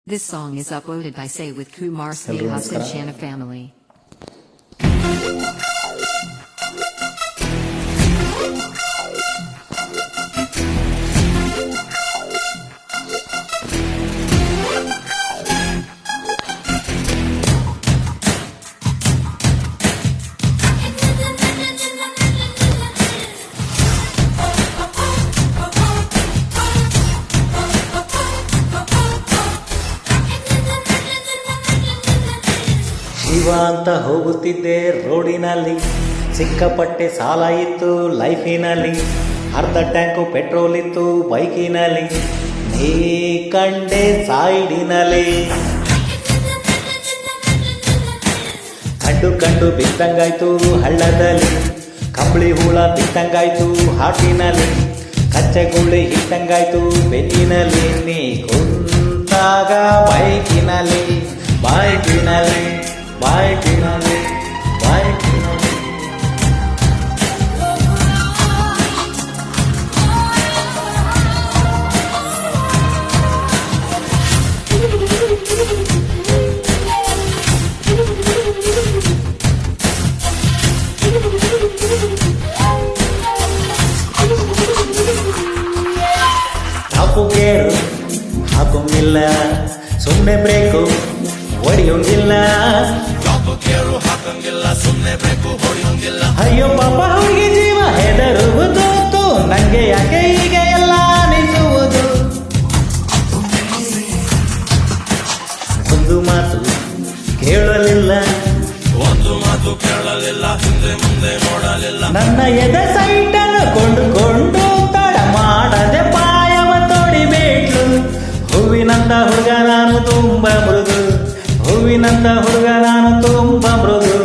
This song is uploaded by Say with Kumar Hello, Snehas and namaskara. Shanna family. Shiva ಅಂತ ಹೋಗುತ್ತಿದ್ದೆ ರೋಡಿನಲ್ಲಿ, ಸಿಕ್ಕಾಪಟ್ಟೆ ಸಾಲ ಇತ್ತು ಲೈಫಿನಲ್ಲಿ, ಅರ್ಧ ಟ್ಯಾಂಕು ಪೆಟ್ರೋಲ್ ಇತ್ತು ಬೈಕಿನಲ್ಲಿ, ನೀ ಕಂಡೆ ಸೈಡಿನಲ್ಲಿ. ಕಂಡು ಬಿದ್ದಂಗಾಯ್ತು ಹಳ್ಳದಲ್ಲಿ, ಕಂಬಳಿ ಹುಳ ಬಿದ್ದಂಗಾಯ್ತು ಹಾಟಿನಲ್ಲಿ, ಕಚ್ಚೆಗುಳಿ ಹಿಟ್ಟಂಗಾಯ್ತು ಬೆನ್ನಿನಲ್ಲಿ, ನೀ ಕುಂತಾಗ ಬೈಕಿನಲ್ಲಿ ಬೈಕಿನಲ್ಲಿ ಬೈಕಿನಲ್ಲಿ ಬೈಕಿನಲ್ಲಿ. ಗೇರು ಹಾಕೋಂಗಿಲ್ಲ, ಸುಮ್ಮನೆ ಬ್ರೇಕು ಹೊಡಿಯೋಂಗಿಲ್ಲ. ಅಯ್ಯೋ ಪಾಪ ಹುಡುಗಿ ಜೀವ ಹೆದರುವುದು, ನಂಗೆ ಯಾಕೆ ಹೀಗೆ ಎಲ್ಲ ಅನಿಸುವುದು. ಒಂದು ಮಾತು ಕೇಳಲಿಲ್ಲ, ಹಿಂದೆ ನೋಡಲಿಲ್ಲ. ನನ್ನ ಎದೆ ಸೈಟನ್ನು ಕೊಂಡುಕೊಂಡು ತಡ ಮಾಡದೆ ಪಾಯವ ತೊಡಿಬೇಟ್ಲು. ಹೂವಿನಂತ ಹುಡುಗ ನಾನು ತುಂಬ ಮೃದು, ಹೂವಿನಂತ ಹುಡುಗ ನಾನು ತುಂಬ ಮೃದು,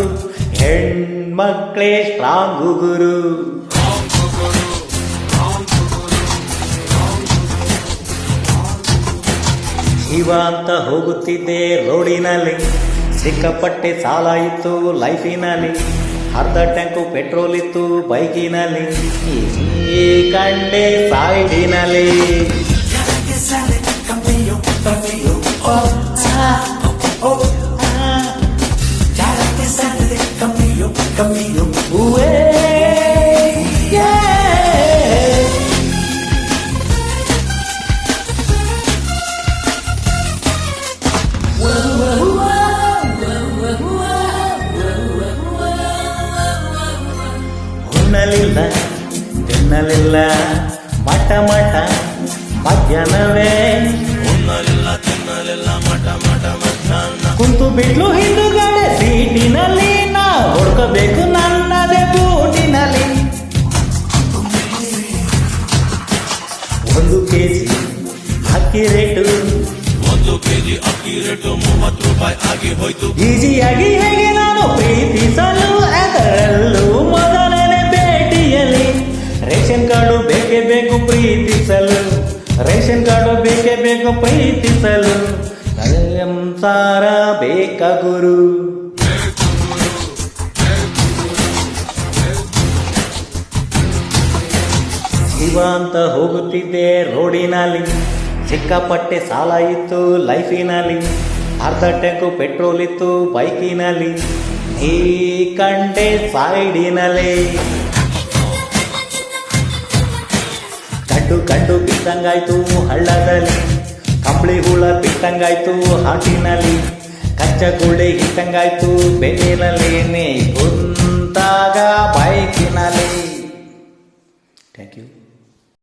ಹೆಣ್ಮಕ್ಳೇ ಸ್ಟ್ರಾಂಗು ಗುರು. ಶಿವ ಅಂತ ಹೋಗುತ್ತಿದ್ದೆ ರೋಡಿನಲ್ಲಿ, ಸಿಕ್ಕಾಪಟ್ಟೆ ಸಾಲ ಇತ್ತು ಲೈಫಿನಲ್ಲಿ, ಅರ್ಧ ಟ್ಯಾಂಕು ಪೆಟ್ರೋಲ್ ಇತ್ತು ಬೈಕಿನಲ್ಲಿ, ಈ ಕಂಡೆ ಸೈಡಿನಲ್ಲಿ. ಉಣ್ಣಲಿಲ್ಲ ತಿನ್ನಲಿಲ್ಲ ಮಠ ಮಧ್ಯಾಹ್ನವೇ, ಉಣ್ಣಲಿಲ್ಲ ತಿನ್ನಲಿಲ್ಲ ಮಠ ಮಧ್ಯಾಹ್ನ. ಕುಂತು ಬಿಟ್ಲು ಹಿಂದುಗಡೆ ಸೀಟಿನಲ್ಲಿ, ನಾ ಹುಡ್ಕಬೇಕು ನನ್ನದೇ ಬೂಟಿನಲ್ಲಿ. 1 ಕೆಜಿ ಅಕ್ಕಿ ರೇಟು, 1 ಕೆಜಿ ಅಕ್ಕಿ ರೇಟು 30 ರೂಪಾಯಿ ಆಗಿ ಹೋಯ್ತು. ಈಸಿಯಾಗಿ ಹೇಗೆ ನಾನು ಪ್ರೀತಿಸಲು, ಅದರಲ್ಲೂ ಮೊದಲನೇ ಭೇಟಿಯಲ್ಲಿ. ರೇಷನ್ ಕಾರ್ಡು ಬೇಕೇ ಬೇಕು ಪ್ರೀತಿಸಲು, ರೇಷನ್ ಕಾರ್ಡು ಬೇಕೇ ಬೇಕು ಪ್ರೀತಿಸಲು, ಸಂಸಾರ ಬೇಕ ಗುರು. ಶಿವ ಅಂತ ಹೋಗುತ್ತಿದ್ದೆ ರೋಡಿನಲ್ಲಿ, ಸಿಕ್ಕಾಪಟ್ಟೆ ಸಾಲ ಇತ್ತು ಲೈಫಿನಲ್ಲಿ, ಅರ್ಧ ಟ್ಯಾಂಕು ಪೆಟ್ರೋಲ್ ಇತ್ತು ಬೈಕಿನಲ್ಲಿ, ಈ ಕಂಡೆ ಸೈಡಿನಲ್ಲಿ. ಕಂಡು ಬಿದ್ದಂಗಾಯ್ತು ಹಳ್ಳದಲ್ಲಿ, ಕಂಬಳಿ ಹುಳ ಬಿಟ್ಟಂಗಾಯ್ತು ಹಾಟಿನಲ್ಲಿ, ಕಚ್ಚಗುಳಿ ಹಿಟ್ಟಂಗಾಯ್ತು ಬೆನ್ನಿನಲ್ಲಿ, ನೀ ಕುಂತಾಗ ಬೈಕಿನಲ್ಲಿ. Thank you.